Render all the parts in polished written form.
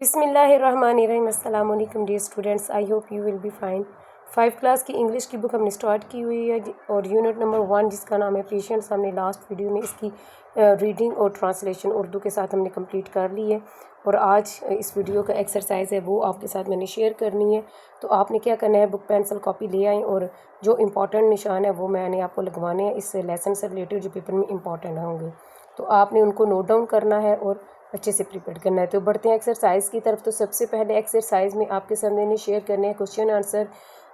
बिस्मिल्लाहिर्रहमानिर्रहीम। अस्सलाम वालेकुम dear students, I hope you will be fine. 5 class की इंग्लिश की बुक हमने स्टार्ट की हुई है और यूनिट नंबर 1 जिसका नाम है पेशेंट्स, हमने लास्ट वीडियो में इसकी रीडिंग और ट्रांसलेशन उर्दू के साथ हमने कंप्लीट कर ली है। और आज इस वीडियो का एक्सरसाइज है वो आपके साथ मैंने शेयर करनी है। तो आपने क्या करना है, बुक पेंसिल कॉपी ले आएँ और जो इम्पॉर्टेंट निशान है वो मैंने आपको लगवाने हैं इस लेसन से रिलेटेड जो पेपर में इम्पॉर्टेंट होंगे। तो आपने उनको नोट डाउन करना है और अच्छे से प्रिपेयर करना है। तो बढ़ते हैं एक्सरसाइज की तरफ। तो सबसे पहले एक्सरसाइज में आपके सामने ने शेयर करने हैं क्वेश्चन आंसर,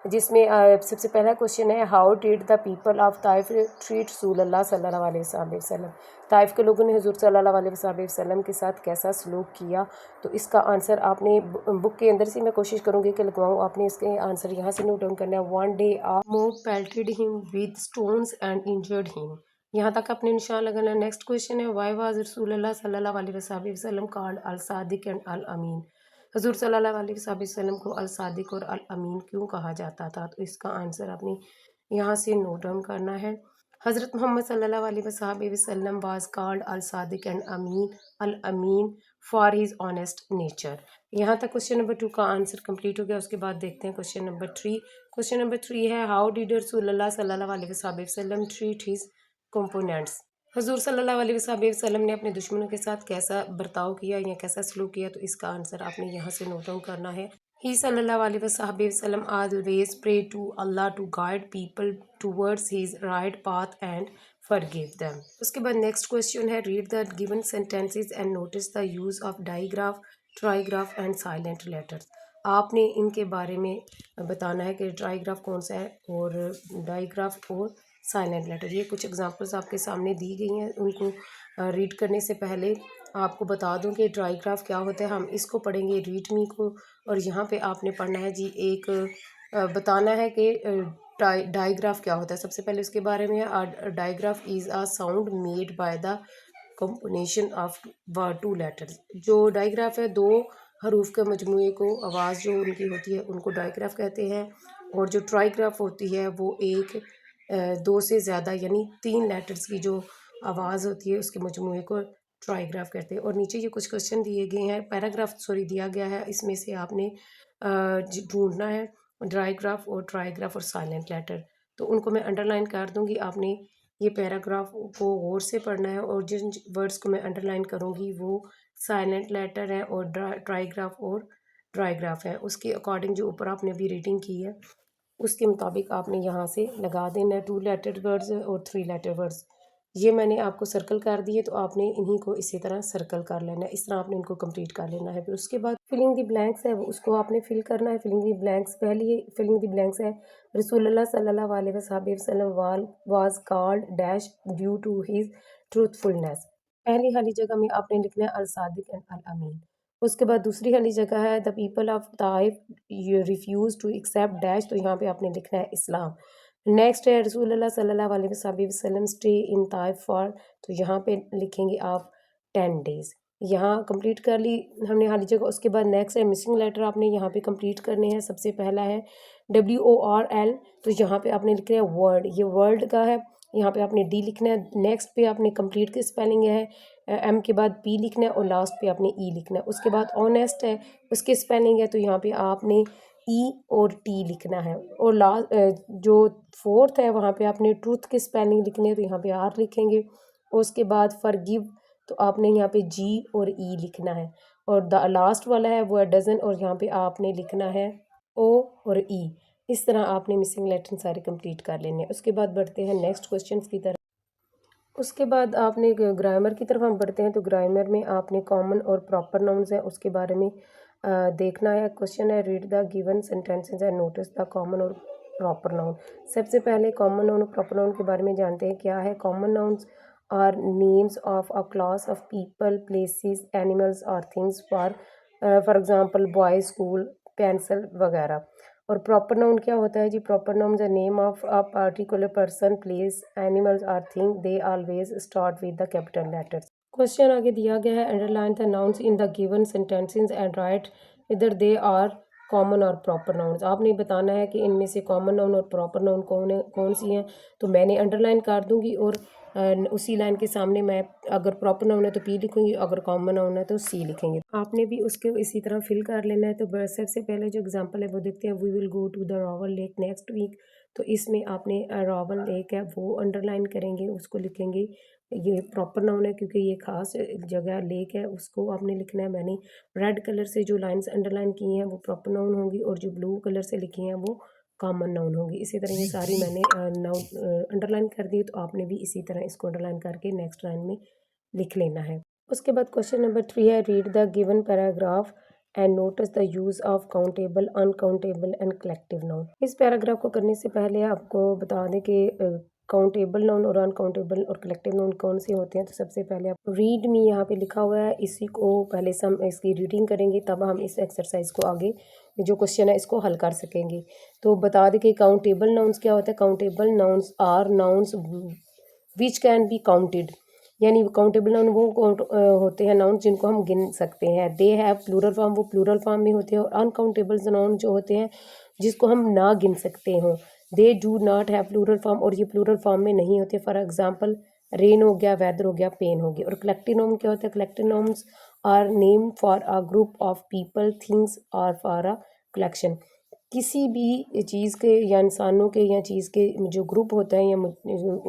जिसमें सबसे पहला क्वेश्चन है, how did the people of Taif treat रसूलुल्लाह सल्लल्लाहु अलैहि वसल्लम। ताइफ के लोगों ने हुजूर सल्लल्लाहु अलैहि वसल्लम के साथ कैसा सलूक किया। तो इसका आंसर आपने बुक के अंदर से मैं कोशिश करूँगी कि लगवाऊँ, आपने इसके आंसर यहाँ से नोट डाउन करना है। One day a mob pelted him with stones and injured him. यहाँ तक अपने निशान लगाना। नेक्स्ट क्वेश्चन है, वाई वाज रसूलुल्लाह सल्लल्लाहु अलैहि वसल्लम called Al Sadiq and Al Amin. हजूर सल्लल्लाहु अलैहि वसल्लम को अल सादिक और अल अमीन क्यों कहा जाता था। तो इसका आंसर आपने यहाँ से नोट डाउन करना है। हज़रत मोहम्मद सल्लल्लाहु अलैहि वसल्लम was called Al Sadiq and अमीन फॉर हिज ऑनेस्ट नेचर। यहाँ तक क्वेश्चन नंबर 2 का आंसर कंप्लीट हो गया। उसके बाद देखते हैं क्वेश्चन नंबर 3। क्वेश्चन नंबर 3 है, हाउ डिड रसूलुल्लाह सल्लल्लाहु अलैहि वसल्लम ट्रीट हिज कंपोनेंट्स। हजूर सल्लल्लाहु अलैहि वसल्लम ने अपने दुश्मनों के साथ कैसा बर्ताव किया या कैसा सलूक किया। तो इसका आंसर आपने यहाँ से नोट डाउन करना है। ही सल्लल्लाहु अलैहि वसल्लम always pray to Allah to guide people towards his right path and forgive them. उसके बाद नेक्स्ट क्वेश्चन है, read the given sentences and notice the use of digraph, trigraph and silent letters. आपने इनके बारे में बताना है कि ट्राईग्राफ कौन सा है और डाईग्राफ और साइलेंट लेटर। ये कुछ एग्जांपल्स आपके सामने दी गई हैं, उनको रीड करने से पहले आपको बता दूं कि ट्राईग्राफ क्या होता है। हम इसको पढ़ेंगे रीड मी को, और यहाँ पे आपने पढ़ना है जी एक बताना है कि डाईग्राफ क्या होता है। सबसे पहले उसके बारे में, digraph is a sound made by the combination of two letters. जो डाईग्राफ है, दो हरूफ के मजमूए को आवाज़ जो उनकी होती है उनको डाईग्राफ कहते हैं। और जो ट्राईग्राफ होती है वो एक दो से ज़्यादा यानी 3 लेटर्स की जो आवाज़ होती है उसके मजमूए को ट्राईग्राफ कहते हैं। और नीचे ये कुछ क्वेश्चन दिए गए हैं, पैराग्राफ दिया गया है, इसमें से आपने ढूंढना है डाईग्राफ और ट्राईग्राफ और साइलेंट लेटर। तो उनको मैं अंडरलाइन कर दूंगी, आपने ये पैराग्राफ को गौर से पढ़ना है। और जिन वर्ड्स को मैं अंडरलाइन करूंगी वो साइलेंट लेटर है और ट्राईग्राफ और डाईग्राफ है। उसके अकॉर्डिंग जो ऊपर आपने अभी रीडिंग की है उसके मुताबिक आपने यहाँ से लगा देना है 2 लेटर वर्ड्स और 3 लेटर वर्ड्स। ये मैंने आपको सर्कल कर दिए, तो आपने इन्हीं को इसी तरह सर्कल कर लेना है। इस तरह आपने इनको कंप्लीट कर लेना है। फिर उसके बाद फिलिंग द ब्लैंक्स है वो उसको आपने फिल करना है। फिलिंग द ब्लैंक्स, पहली फिलिंग द ब्लैंक्स है, रसूलुल्लाह सल्लल्लाहु अलैहि वसल्लम was called dash due to his truthfulness. पहली खाली जगह में आपने लिखना है अल सादिक एंड अल अमीन। उसके बाद दूसरी वाली जगह है, the people of Taif refuse to accept dash, तो यहाँ पे आपने लिखना है इस्लाम। नेक्स्ट है, रसूलुल्लाह सल्लल्लाहु अलैहि वसल्लम स्टे इन ताइफ फॉर, तो यहाँ पे लिखेंगे आप 10 डेज। यहाँ कंप्लीट कर ली हमने खाली जगह। उसके बाद नेक्स्ट है, मिसिंग लेटर आपने यहाँ पे कंप्लीट करने हैं। सबसे पहला है WORL, तो यहाँ पे आपने लिखना है वर्ड, ये वर्ल्ड का है, यहाँ पे आपने D लिखना है। नेक्स्ट पे आपने कंप्लीट की स्पेलिंग है, M के बाद P लिखना है और लास्ट पे आपने E लिखना है। उसके बाद ऑनेस्ट है, उसकी स्पेलिंग है, तो यहाँ पे आपने E और T लिखना है। और लास्ट जो फोर्थ है वहाँ पे आपने ट्रूथ की स्पेलिंग लिखनी है, तो यहाँ पे R लिखेंगे। और उसके बाद फॉरगिव, तो आपने यहाँ पे G और E लिखना है। और द लास्ट वाला है वो है डजन, और यहाँ पे आपने लिखना है O और E। इस तरह आपने मिसिंग लेटर सारे कंप्लीट कर लेने हैं। उसके बाद बढ़ते हैं नेक्स्ट क्वेश्चन की तरफ। उसके बाद आपने ग्रामर की तरफ हम बढ़ते हैं। तो ग्रामर में आपने कॉमन और प्रॉपर नाउन्स है उसके बारे में देखना है। क्वेश्चन है, read the given sentences and notice the common और प्रॉपर नाउन। सबसे पहले कॉमन नाउन और प्रॉपर नाउन के बारे में जानते हैं क्या है। Common nouns are names of a class of people, places, animals और things. For example boy, school, pencil वगैरह। और प्रॉपर नाउन क्या होता है जी, proper noun the name of a particular person, place, animals और thing, they always start with the capital letters. Question आगे दिया गया है, underline the nouns in the given sentences and right इधर दे आर कॉमन और proper nouns. आपने बताना है कि इनमें से कॉमन नाउन और प्रॉपर नाउन कौन सी हैं। तो मैंने अंडरलाइन कर दूंगी और उसी लाइन के सामने मैं अगर प्रॉपर नाउन है तो पी लिखूंगी, अगर कॉमन नाउन है तो सी लिखेंगे। आपने भी उसके इसी तरह फिल कर लेना है। तो सबसे पहले जो एग्जांपल है वो देखते हैं। We will go to the Rawal lake next week. तो इसमें आपने रॉवल लेक है वो अंडरलाइन करेंगे, उसको लिखेंगे। ये प्रॉपर नाउन है क्योंकि ये खास जगह लेक है, उसको आपने लिखना है। मैंने रेड कलर से जो लाइंस अंडरलाइन की हैं वो प्रॉपर नाउन होंगी, और जो ब्लू कलर से लिखी हैं वो कॉमन नाउन होगी। इसी तरह ये सारी मैंने नाउन अंडरलाइन कर दी, तो आपने भी इसी तरह इसको अंडरलाइन करके नेक्स्ट लाइन में लिख लेना है। उसके बाद क्वेश्चन नंबर 3 है, read the given paragraph and notice the use of countable, uncountable and collective noun. इस पैराग्राफ को करने से पहले आपको बता दें कि काउंटेबल नाउन और अनकाउंटेबल और कलेक्टिव नाउन कौन से होते हैं। तो सबसे पहले आप रीड मी यहाँ पे लिखा हुआ है, इसी को पहले से हम इसकी रीडिंग करेंगे, तब हम इस एक्सरसाइज को आगे जो क्वेश्चन है इसको हल कर सकेंगे। तो बता दें कि काउंटेबल नाउन्स क्या होता है। Countable nouns are nouns which can be counted, यानी काउंटेबल नाउन वो होते हैं नाउन जिनको हम गिन सकते हैं। दे हैव प्लूरल फॉर्म, वो प्लूरल फॉर्म में होते हैं। और अनकाउंटेबल नाउन जो होते हैं जिसको हम ना गिन सकते हों, they do not have plural form, और ये प्लूरल फॉर्म में नहीं होते। फॉर एग्जांपल रेन हो गया, वेदर हो गया, पेन हो गया। और कलेक्टिव नाउन क्या होता है। Collective nouns are name for a group of people, things और फॉर अ कलेक्शन। किसी भी चीज़ के या इंसानों के या चीज़ के जो ग्रुप होता है या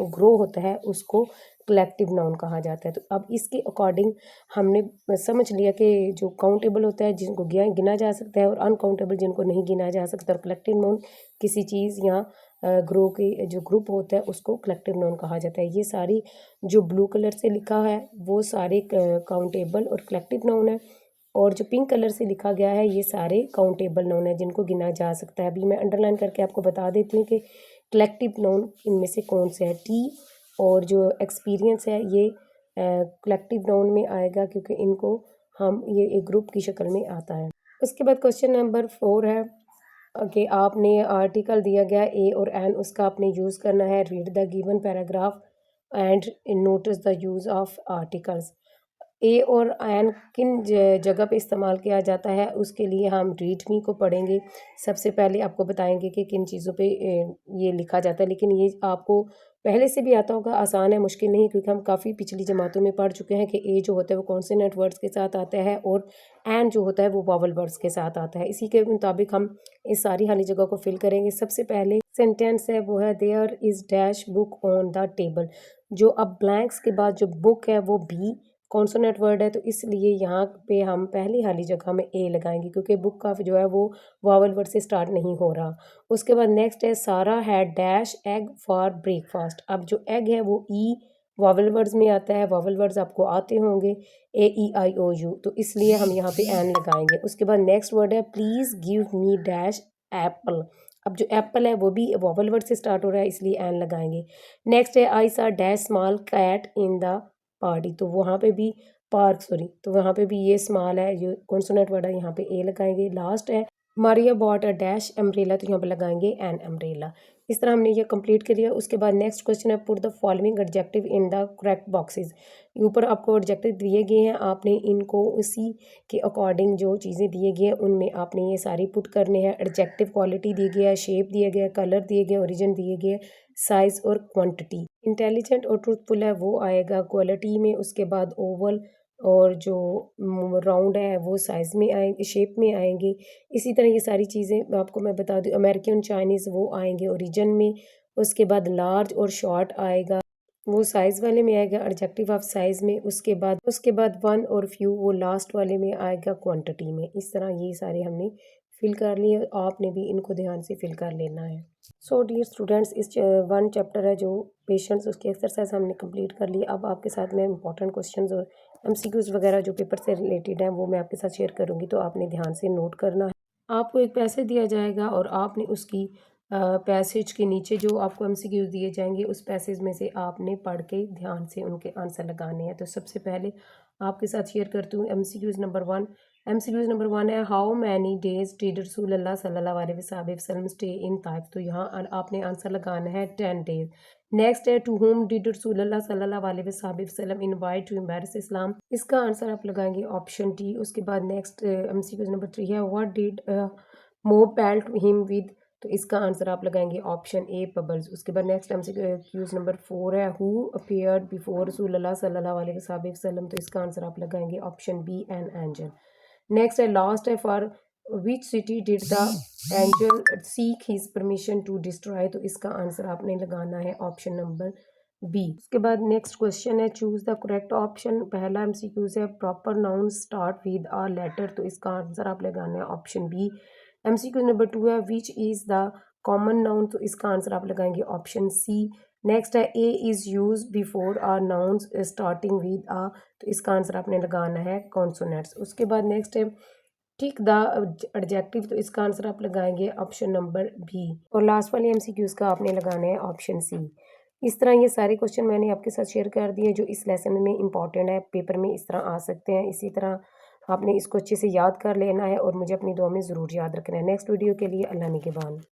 ग्रो होता है उसको कलेक्टिव नाउन कहा जाता है। तो अब इसके अकॉर्डिंग हमने समझ लिया कि जो काउंटेबल होता है जिनको गिना जा सकता है, और अनकाउंटेबल जिनको नहीं गिना जा सकता। और कलेक्टिव नाउन किसी चीज़ या ग्रो के जो ग्रुप होता है उसको कलेक्टिव नाउन कहा जाता है। ये सारी जो ब्लू कलर से लिखा है वो सारे काउंटेबल और कलेक्टिव नाउन है, और जो पिंक कलर से लिखा गया है ये सारे काउंटेबल नाउन है जिनको गिना जा सकता है। अभी मैं अंडरलाइन करके आपको बता देती हूँ कि कलेक्टिव नाउन इनमें से कौन से है। टी और जो एक्सपीरियंस है ये कलेक्टिव नाउन में आएगा क्योंकि इनको हम ये एक ग्रुप की शक्ल में आता है। उसके बाद क्वेश्चन नंबर 4 है कि आपने आर्टिकल दिया गया ए और एन, उसका आपने यूज़ करना है। Read the given paragraph and notice the use of articles. A और एन किन जगह पे इस्तेमाल किया जाता है उसके लिए हम रीड मी को पढ़ेंगे। सबसे पहले आपको बताएंगे कि किन चीज़ों पे ये लिखा जाता है, लेकिन ये आपको पहले से भी आता होगा, आसान है, मुश्किल नहीं, क्योंकि हम काफ़ी पिछली जमातों में पढ़ चुके हैं कि ए जो होता है वो कॉन्सोनेंट वर्ड्स के साथ आता है, और एन जो होता है वो वावल वर्ड्स के साथ आता है। इसी के मुताबिक हम इस सारी खाली जगह को फिल करेंगे। सबसे पहले सेंटेंस है वो है, there is dash book on the table. जो अब ब्लैंक्स के बाद जो बुक है वो बी कॉन्सोनेंट वर्ड है, तो इसलिए यहाँ पे हम पहली वाली जगह में ए लगाएंगे क्योंकि बुक का जो है वो वावल वर्ड से स्टार्ट नहीं हो रहा। उसके बाद नेक्स्ट है, सारा had dash egg for breakfast. अब जो एग है वो ई वावल वर्ड्स में आता है। वावल वर्ड्स आपको आते होंगे AEIOU, तो इसलिए हम यहाँ पे एन लगाएंगे। उसके बाद नेक्स्ट वर्ड है, please give me dash Apple. अब जो एप्पल है वो भी वावल वर्ड से स्टार्ट हो रहा है, इसलिए एन लगाएंगे। नेक्स्ट है, I saw dash small cat in the party. तो वहाँ पे भी तो वहाँ पे भी ये स्मॉल है, जो कॉन्सोनेंट वर्ड है, यहाँ पे ए लगाएंगे। लास्ट है, Maria bought a dash umbrella, तो यहाँ पे लगाएंगे एन अम्ब्रेला। इस तरह हमने ये कंप्लीट किया। उसके बाद नेक्स्ट क्वेश्चन है, put the following adjective in the correct boxes. ऊपर आपको एडजेक्टिव दिए गए हैं, आपने इनको उसी के अकॉर्डिंग जो चीज़ें दिए गए हैं उनमें आपने ये सारी पुट करने हैं। एडजेक्टिव क्वालिटी दी गई है, शेप दिया गया, कलर दिए गए, ओरिजिन दिए गए, साइज़ और क्वांटिटी। इंटेलिजेंट और ट्रूथफुल है वो आएगा क्वालिटी में। उसके बाद ओवल और जो राउंड है वो साइज़ में आएंगे, शेप में आएंगे। इसी तरह ये सारी चीज़ें आपको मैं बता दूँ, अमेरिकन चाइनीज़ वो आएंगे ओरिजिन में। उसके बाद लार्ज और शॉर्ट आएगा, वो साइज़ वाले में आएगा, एडजेक्टिव ऑफ साइज़ में। उसके बाद वन और फ्यू वो लास्ट वाले में आएगा क्वांटिटी में। इस तरह ये सारे हमने फिल कर लिए, आपने भी इनको ध्यान से फिल कर लेना है। सो डियर स्टूडेंट्स, इस वन चैप्टर है जो पेशेंट्स, उसकी एक्सरसाइज हमने कंप्लीट कर ली। अब आपके साथ में इंपॉर्टेंट क्वेश्चंस और MCQs वगैरह जो पेपर से रिलेटेड हैं वो मैं आपके साथ शेयर करूँगी, तो आपने ध्यान से नोट करना है। आपको एक पैसेज दिया जाएगा और आपने उसकी पैसेज के नीचे जो आपको MCQs दिए जाएंगे उस पैसेज में से आपने पढ़ के ध्यान से उनके आंसर लगाने हैं। तो सबसे पहले आपके साथ शेयर करती हूँ MCQs नंबर 1। MCQs नंबर 1 है, हाउ मैनी डेज डिड रसूलुल्लाह सल्लल्लाहु अलैहि वसल्लम स्टे इन ताइफ। तो यहाँ आपने आंसर लगाना है 10 डेज। नेक्स्ट है, टू होम डिड रसूलुल्लाह सल्लल्लाहु अलैहि वसल्लम इनवाइट टू एम्बैरेस इस्लाम। इसका आंसर आप लगाएंगे ऑप्शन डी। उसके बाद नेक्स्ट MCQs नंबर 3 है, what did mob peeled him with. तो इसका आंसर आप लगाएंगे ऑप्शन ए बबल्स। उसके बाद नेक्स्ट MCQ नंबर 4 है, हु अपीयर्ड बिफोर रसूलुल्लाह सल्लल्लाहु अलैहि वसल्लम, तो इसका आंसर आप लगाएंगे option B an angel. Next है लास्ट है, for which city did the angel seek his permission to destroy, तो इसका आंसर आपने लगाना है ऑप्शन नंबर बी। उसके बाद नेक्स्ट क्वेश्चन है, चूज द करेक्ट ऑप्शन। पहला MCQ है, proper noun start with a letter, तो इसका आंसर आप लगाना है ऑप्शन बी। MCQ नंबर 2 है, which is the common noun, तो इसका आंसर आप लगाएंगे ऑप्शन सी। नेक्स्ट है, a is use before are nouns starting with a, तो इसका आंसर आपने लगाना है कॉन्सोनेंट्स। उसके बाद नेक्स्ट है, टिक द एडजेक्टिव, तो इसका आंसर आप लगाएंगे ऑप्शन नंबर बी। और लास्ट वाले MCQs का आपने लगाना है ऑप्शन सी। इस तरह ये सारे क्वेश्चन मैंने आपके साथ शेयर कर दिए जो इस लेसन में इंपॉर्टेंट है, पेपर में इस तरह आ सकते हैं। इसी तरह आपने इसको अच्छे से याद कर लेना है और मुझे अपनी दुआ में ज़रूर याद रखना है। नेक्स्ट वीडियो के लिए अल्लाह निगहबान।